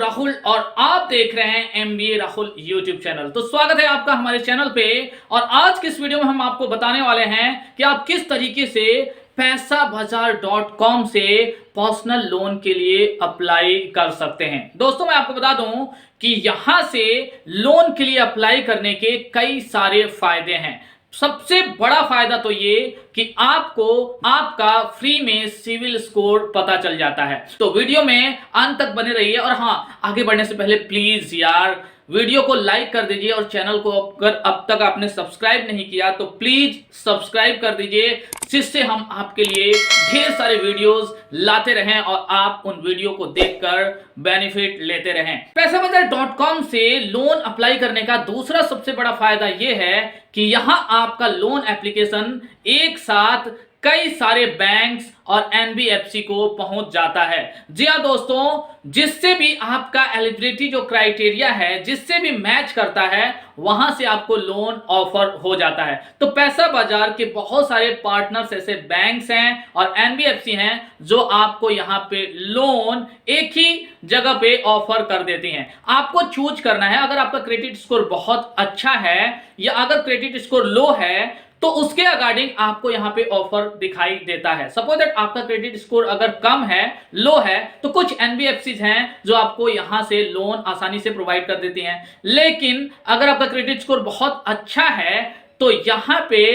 राहुल और आप देख रहे हैं एमबीए राहुल यूट्यूब चैनल। तो स्वागत है आपका हमारे चैनल पे। और आज की इस वीडियो में हम आपको बताने वाले हैं कि आप किस तरीके से पैसाबाजार.com से पर्सनल लोन के लिए अप्लाई कर सकते हैं। दोस्तों मैं आपको बता दूं कि यहां से लोन के लिए अप्लाई करने के कई सारे फायदे हैं। सबसे बड़ा फायदा तो ये कि आपको आपका फ्री में सिविल स्कोर पता चल जाता है। तो वीडियो में अंत तक बने रहिए। और हाँ, आगे बढ़ने से पहले प्लीज यार वीडियो को लाइक कर दीजिए और चैनल को अगर अब तक आपने सब्सक्राइब नहीं किया तो प्लीज सब्सक्राइब कर दीजिए, जिससे हम आपके लिए ढेर सारे वीडियोस लाते रहें और आप उन वीडियो को देखकर बेनिफिट लेते रहें। पैसाबाजार.com से लोन अप्लाई करने का दूसरा सबसे बड़ा फायदा यह है कि यहां आपका लोन एप्लीकेशन एक साथ कई सारे बैंक्स और एनबीएफसी को पहुंच जाता है। जी हां दोस्तों, जिससे भी आपका एलिजिबिलिटी जो क्राइटेरिया है जिससे भी मैच करता है वहां से आपको लोन ऑफर हो जाता है। तो पैसा बाजार के बहुत सारे पार्टनर्स ऐसे बैंक्स हैं और एनबीएफसी हैं जो आपको यहां पे लोन एक ही जगह पे ऑफर कर देती हैं। आपको चूज करना है, अगर आपका क्रेडिट स्कोर बहुत अच्छा है या अगर क्रेडिट स्कोर लो है तो उसके अकॉर्डिंग आपको यहां पे ऑफर दिखाई देता है। सपोज दैट आपका क्रेडिट स्कोर अगर कम है, लो है, तो कुछ एनबीएफसी हैं जो आपको यहां से लोन आसानी से प्रोवाइड कर देती हैं। लेकिन अगर आपका क्रेडिट स्कोर बहुत अच्छा है तो यहां पे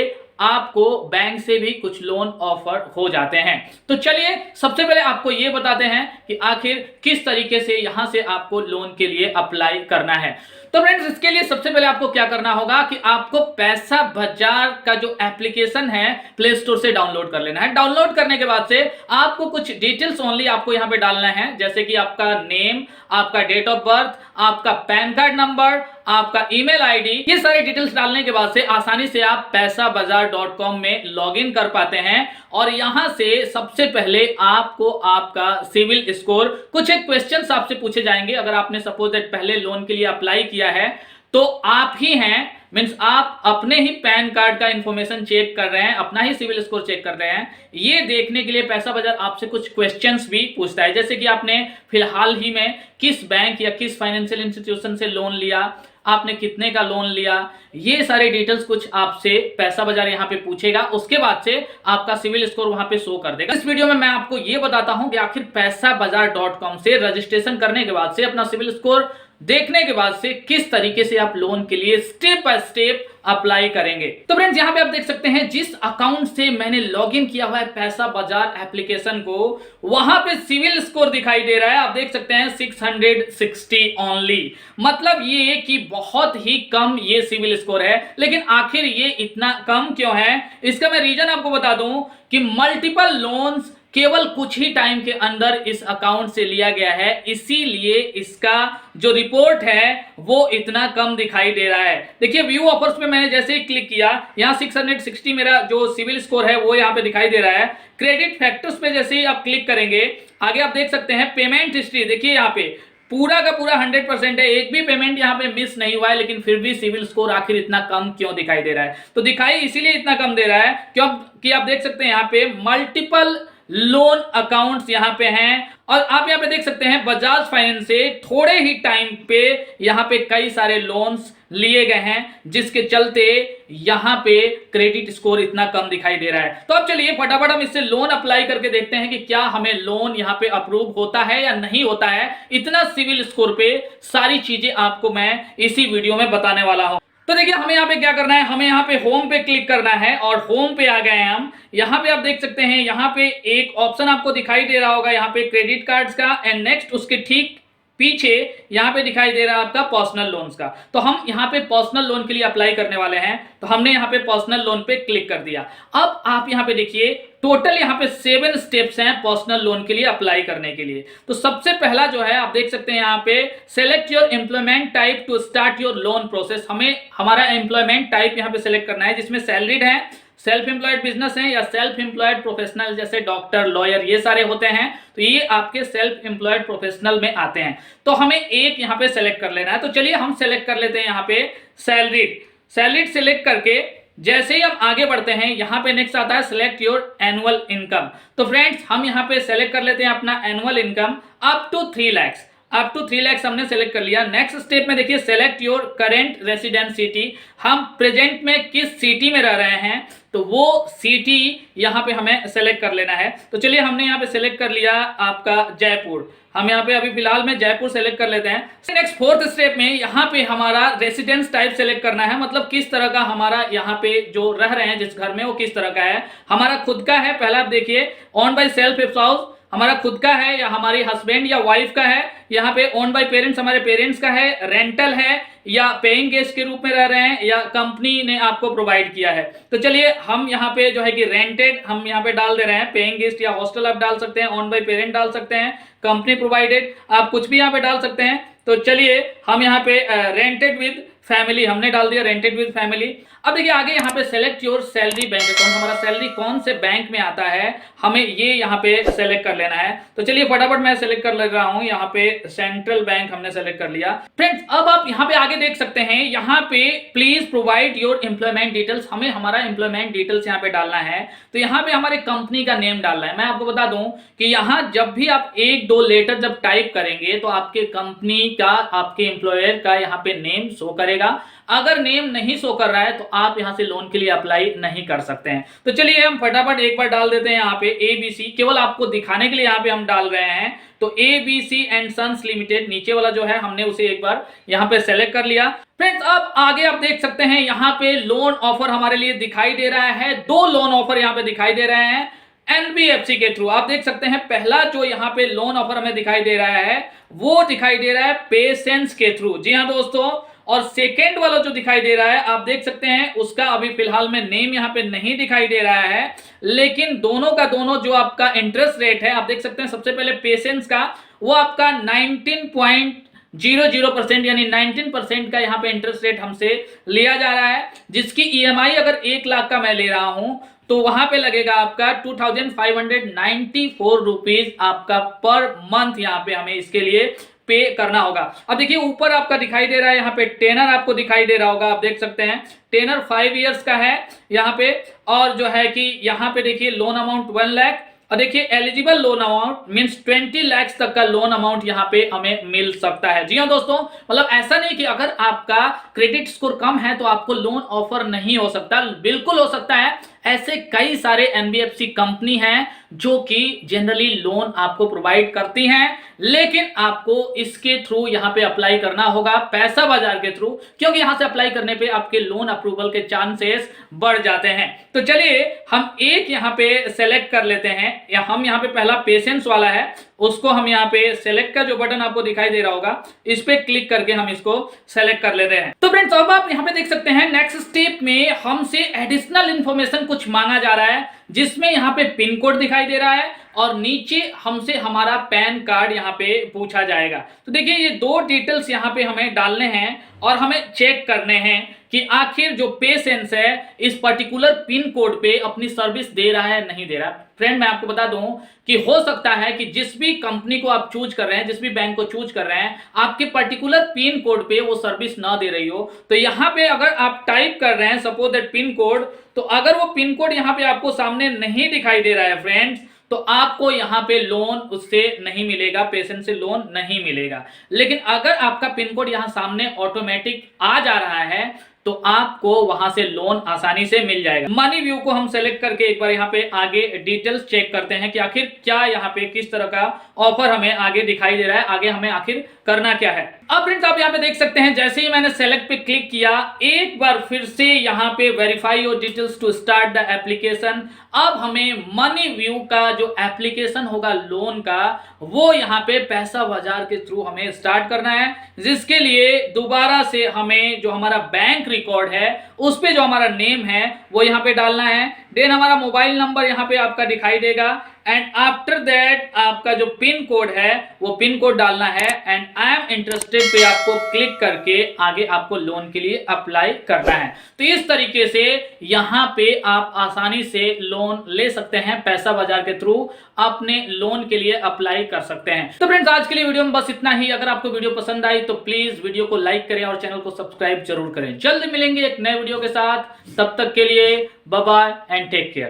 आपको बैंक से भी कुछ लोन ऑफर हो जाते हैं। तो चलिए सबसे पहले आपको यह बताते हैं कि आखिर किस तरीके से यहां से आपको लोन के लिए अप्लाई करना है। तो फ्रेंड्स, इसके लिए सबसे पहले आपको क्या करना होगा कि आपको पैसा बाजार का जो एप्लीकेशन है प्ले स्टोर से डाउनलोड कर लेना है। डाउनलोड करने के बाद से आपको कुछ डिटेल्स ओनली आपको यहां पे डालना है, जैसे कि आपका नेम, आपका डेट ऑफ बर्थ, आपका पैन कार्ड नंबर, आपका ईमेल आईडी। ये सारी डिटेल्स डालने के बाद से आसानी से आप पैसाबाजार.com में लॉगिन कर पाते हैं। और यहां से सबसे पहले आपको आपका सिविल स्कोर, कुछ एक क्वेश्चंस आपसे पूछे जाएंगे। अगर आपने सपोज दैट पहले लोन के लिए अप्लाई किया है तो आप ही हैं, मींस आप अपने ही पैन कार्ड का इंफॉर्मेशन चेक कर रहे हैं, अपना ही सिविल स्कोर चेक कर रहे हैं। ये देखने के लिए पैसा बाजार आपसे कुछ क्वेश्चंस भी पूछता है, जैसे कि आपने फिलहाल ही में किस बैंक या किस फाइनेंशियल इंस्टीट्यूशन से लोन लिया, आपने कितने का लोन लिया, ये सारे डिटेल्स कुछ आपसे पैसा बाजार यहां पे पूछेगा। उसके बाद से आपका सिविल स्कोर वहां पे शो कर देगा। इस वीडियो में मैं आपको ये बताता हूं कि आखिर पैसाबाजार.com से रजिस्ट्रेशन करने के बाद से अपना सिविल स्कोर देखने के बाद से किस तरीके से आप लोन के लिए स्टेप बाय स्टेप अप्लाई करेंगे। तो फ्रेंड्स, यहां पे आप देख सकते हैं जिस अकाउंट से मैंने लॉगिन किया हुआ है पैसा बाजार एप्लीकेशन को, वहां पे सिविल स्कोर दिखाई दे रहा है। आप देख सकते हैं 660 ओनली। मतलब ये कि बहुत ही कम ये सिविल स्कोर है। लेकिन आखिर ये इतना कम क्यों है, इसका मैं रीजन आपको बता दूं कि मल्टीपल लोन्स केवल कुछ ही टाइम के अंदर इस अकाउंट से लिया गया है, इसीलिए इसका जो रिपोर्ट है वो इतना कम दिखाई दे रहा है। देखिए व्यू ऑफर्स पे मैंने जैसे ही क्लिक किया, यहां 660 मेरा जो सिविल स्कोर है वो यहां पे दिखाई दे रहा है। क्रेडिट फैक्टर्स पे जैसे ही आप क्लिक करेंगे, आगे आप देख सकते हैं पेमेंट हिस्ट्री। देखिए यहाँ पे पूरा का पूरा 100% है, एक भी पेमेंट यहाँ पे मिस नहीं हुआ है। लेकिन फिर भी सिविल स्कोर आखिर इतना कम क्यों दिखाई दे रहा है? तो दिखाई इसीलिए इतना कम दे रहा है क्योंकि आप देख सकते हैं यहाँ पे मल्टीपल लोन अकाउंट्स यहां पे हैं। और आप यहां पे देख सकते हैं बजाज फाइनेंस से थोड़े ही टाइम पे यहां पे कई सारे लोन्स लिए गए हैं, जिसके चलते यहां पे क्रेडिट स्कोर इतना कम दिखाई दे रहा है। तो अब चलिए फटाफट हम इससे लोन अप्लाई करके देखते हैं कि क्या हमें लोन यहां पे अप्रूव होता है या नहीं होता है। इतना सिविल स्कोर पे सारी चीजें आपको मैं इसी वीडियो में बताने वाला हूं। तो देखिए हमें यहाँ पे क्या करना है, हमें यहाँ पे होम पे क्लिक करना है और होम पे आ गए हैं हम। यहाँ पे आप देख सकते हैं यहाँ पे एक ऑप्शन आपको दिखाई दे रहा होगा, यहाँ पे क्रेडिट कार्ड्स का, एंड नेक्स्ट उसके ठीक पीछे यहाँ पे दिखाई दे रहा है आपका पर्सनल लोन्स का। तो हम यहाँ पे पर्सनल लोन के लिए अप्लाई करने वाले हैं, तो हमने यहाँ पे पर्सनल लोन पे क्लिक कर दिया। अब आप यहाँ पे देखिए टोटल यहाँ पे 7 स्टेप्स हैं पर्सनल लोन के लिए अप्लाई करने के लिए। तो सबसे पहला जो है आप देख सकते हैं यहाँ पे select your employment type two start your loan process. हमें हमारा एम्प्लॉयमेंट टाइप यहाँ पे सेलेक्ट करना है, जिसमें सैलरीड है, सेल्फ एम्प्लॉयड बिजनेस है या सेल्फ एम्प्लॉयड प्रोफेशनल, जैसे डॉक्टर, लॉयर, ये सारे होते हैं। तो ये आपके सेल्फ एम्प्लॉयड प्रोफेशनल में आते हैं। तो हमें एक यहाँ पे सेलेक्ट कर लेना है। तो चलिए हम सेलेक्ट कर लेते हैं यहाँ पे सैलरीड। सैलरीड सेलेक्ट करके जैसे ही हम आगे बढ़ते हैं यहाँ पे नेक्स्ट आता है सिलेक्ट योर एनुअल इनकम। तो फ्रेंड्स हम यहाँ पे सेलेक्ट कर लेते हैं अपना annual income up to 3 lakh. Up to 3 lakh हमने सेलेक्ट कर लिया। नेक्स्ट स्टेप में देखिए select your current residence city, हम प्रेजेंट में किस सिटी में रह रहे हैं तो वो सिटी यहाँ पे हमें सेलेक्ट कर लेना है। तो चलिए हमने यहाँ पे सेलेक्ट कर लिया आपका जयपुर, हम यहाँ पे अभी फिलहाल में जयपुर सेलेक्ट कर लेते हैं। नेक्स्ट फोर्थ स्टेप में यहाँ पे हमारा रेसिडेंस टाइप सेलेक्ट करना है, मतलब किस तरह का हमारा यहाँ पे जो रह रहे हैं जिस घर में वो किस तरह का है। हमारा खुद का है, पहला आप देखिए ओन बाय सेल्फ हाउस हमारा खुद का है या हमारी हस्बैंड या वाइफ का है। यहाँ पे ओन बाय पेरेंट्स हमारे पेरेंट्स का है, रेंटल है या पेइंग गेस्ट के रूप में रह रहे हैं या कंपनी ने आपको प्रोवाइड किया है। तो चलिए हम यहाँ पे जो है कि रेंटेड हम यहाँ पे डाल दे रहे हैं, पेइंग गेस्ट या हॉस्टल आप डाल सकते हैं, ओन बाय पेरेंट डाल सकते हैं, कंपनी प्रोवाइडेड आप कुछ भी यहाँ पे डाल सकते हैं। तो चलिए हम यहाँ पे रेंटेड विद फैमिली हमने डाल दिया, रेंटेड विद फैमिली। अब देखिए आगे यहाँ पे select your salary bank account, हमारा सैलरी कौन से बैंक में आता है हमें ये यहाँ पे सेलेक्ट कर लेना है। तो चलिए फटाफट मैं सेलेक्ट कर ले रहा हूँ, यहाँ पे सेंट्रल बैंक हमने सेलेक्ट कर लिया। फ्रेंड्स अब आप यहाँ पे आगे देख सकते हैं, यहाँ पे please provide your employment details, हमें हमारा एम्प्लॉयमेंट डिटेल्स यहाँ पे डालना है। तो यहाँ पे हमारे कंपनी का नेम डालना है। मैं आपको बता दूं कि यहाँ जब भी आप 1-2 लेटर जब टाइप करेंगे तो आपके कंपनी का आपके एम्प्लॉयर का यहाँ पे नेम शो करेगा। अगर नेम नहीं शो कर रहा है तो आप यहाँ से लोन के लिए अप्लाई नहीं कर सकते हैं। तो चलिए हम फटाफट एक बार डाल देते हैं यहाँ पे ABC, केवल आपको दिखाने के लिए यहाँ पे हम डाल रहे हैं। तो ABC एंड सन्स लिमिटेड नीचे वाला जो है हमने उसे एक बार यहाँ पे सेलेक्ट कर लिया। फ्रेंड्स अब आगे आप देख सकते हैं यहाँ पे लोन ऑफर हमारे लिए दिखाई दे रहा है, 2 लोन ऑफर यहाँ पे दिखाई दे रहे हैं NBFC के थ्रू। आप देख सकते हैं पहला जो यहाँ पे लोन ऑफर हमें दिखाई दे रहा है वो दिखाई दे रहा है पेशेंस के थ्रू। जी हाँ दोस्तों, और सेकेंड वाला जो दिखाई दे रहा है आप देख सकते हैं उसका अभी फिलहाल में नेम यहाँ पे नहीं दिखाई दे रहा है, लेकिन दोनों का दोनों जो आपका इंटरेस्ट रेट है आप देख सकते हैं। सबसे पहले पेशेंस का वो आपका 19.00% यानी 19% का यहाँ पे इंटरेस्ट रेट हमसे लिया जा रहा है, जिसकी EMI अगर 1 लाख का मैं ले रहा हूं तो वहां पे लगेगा आपका 2594 रुपीज आपका पर मंथ यहाँ पे हमें इसके लिए पे करना होगा। अब देखिए ऊपर आपका दिखाई दे रहा है यहाँ पे टेनर आपको दिखाई दे रहा होगा, आप देख सकते हैं टेनर 5 इयर्स का है यहाँ पे, और जो है कि यहाँ पे देखिए लोन अमाउंट 1 लाख और देखिए eligible loan amount means 20 lakh तक का लोन अमाउंट यहाँ पे हमें मिल सकता है। जी हाँ दोस्तों, मतलब ऐसा नहीं कि अगर आपका क्रेडिट स्कोर कम है तो आपको लोन ऑफर नहीं हो सकता, बिल्कुल हो सकता है। ऐसे कई सारे NBFC कंपनी हैं जो कि जनरली लोन आपको प्रोवाइड करती हैं, लेकिन आपको इसके थ्रू यहाँ पे अप्लाई करना होगा पैसा बाजार के थ्रू, क्योंकि यहाँ से अप्लाई करने पे आपके लोन अप्रूवल के चांसेस बढ़ जाते हैं। तो चलिए हम एक यहाँ पे सेलेक्ट कर लेते हैं, या हम यहाँ पे पहला पेशेंस वाला है उसको हम यहाँ पे सेलेक्ट का जो बटन आपको दिखाई दे रहा होगा इस पे क्लिक करके हम इसको सेलेक्ट कर लेते हैं। तो फ्रेंड्स अब आप यहाँ पे देख सकते हैं नेक्स्ट स्टेप में हमसे एडिशनल इंफॉर्मेशन कुछ मांगा जा रहा है, जिसमें यहाँ पे पिन कोड दिखाई दे रहा है और नीचे हमसे हमारा पैन कार्ड यहाँ पे पूछा जाएगा। तो देखिए ये 2 डिटेल्स यहाँ पे हमें डालने हैं और हमें चेक करने हैं कि आखिर जो पेशेंस है इस पर्टिकुलर पिन कोड पे अपनी सर्विस दे रहा है नहीं दे रहा। फ्रेंड मैं आपको बता दूं कि हो सकता है कि जिस भी कंपनी को आप चूज कर रहे हैं, जिस भी बैंक को चूज कर रहे हैं, आपके पर्टिकुलर पिन कोड पे वो सर्विस ना दे रही हो। तो यहाँ पे अगर आप टाइप कर रहे हैं सपोज दैट पिन कोड, तो अगर वो पिन कोड यहाँ पे आपको सामने नहीं दिखाई दे रहा है फ्रेंड्स, तो आपको यहाँ पे लोन उससे नहीं मिलेगा, पेशेंस से लोन नहीं मिलेगा। लेकिन अगर आपका पिन कोड यहाँ सामने ऑटोमेटिक आ जा रहा है तो आपको वहां से लोन आसानी से मिल जाएगा। मनी व्यू को हम सेलेक्ट करके एक बार यहाँ पे आगे डिटेल्स चेक करते हैं कि आखिर क्या यहाँ पे किस तरह का ऑफर हमें आगे दिखाई दे रहा है, आगे हमें आखिर करना क्या है। अब फ्रेंड्स आप यहाँ पे देख सकते हैं जैसे ही मैंने सेलेक्ट पे क्लिक किया, एक बार फिर से यहाँ पे verify your details to start the application. अब हमें मनी व्यू का जो एप्लीकेशन होगा लोन का वो यहाँ पे पैसा बाजार के थ्रू हमें स्टार्ट करना है, जिसके लिए दोबारा से हमें जो हमारा बैंक रिकॉर्ड है उस पे जो हमारा नेम है वो यहाँ पे डालना है। देन हमारा मोबाइल नंबर यहाँ पे आपका दिखाई देगा एंड आफ्टर दैट आपका जो पिन कोड है वो पिन कोड डालना है एंड आई एम इंटरेस्टेड पे आपको क्लिक करके आगे आपको लोन के लिए अप्लाई करना है। तो इस तरीके से यहाँ पे आप आसानी से लोन ले सकते हैं, पैसा बाजार के थ्रू अपने लोन के लिए अप्लाई कर सकते हैं। तो फ्रेंड्स आज के लिए वीडियो में बस इतना ही। अगर आपको वीडियो पसंद आई तो प्लीज वीडियो को लाइक करें और चैनल को सब्सक्राइब जरूर करें। जल्द मिलेंगे एक नए वीडियो के साथ, तब तक के लिए bye bye and take care.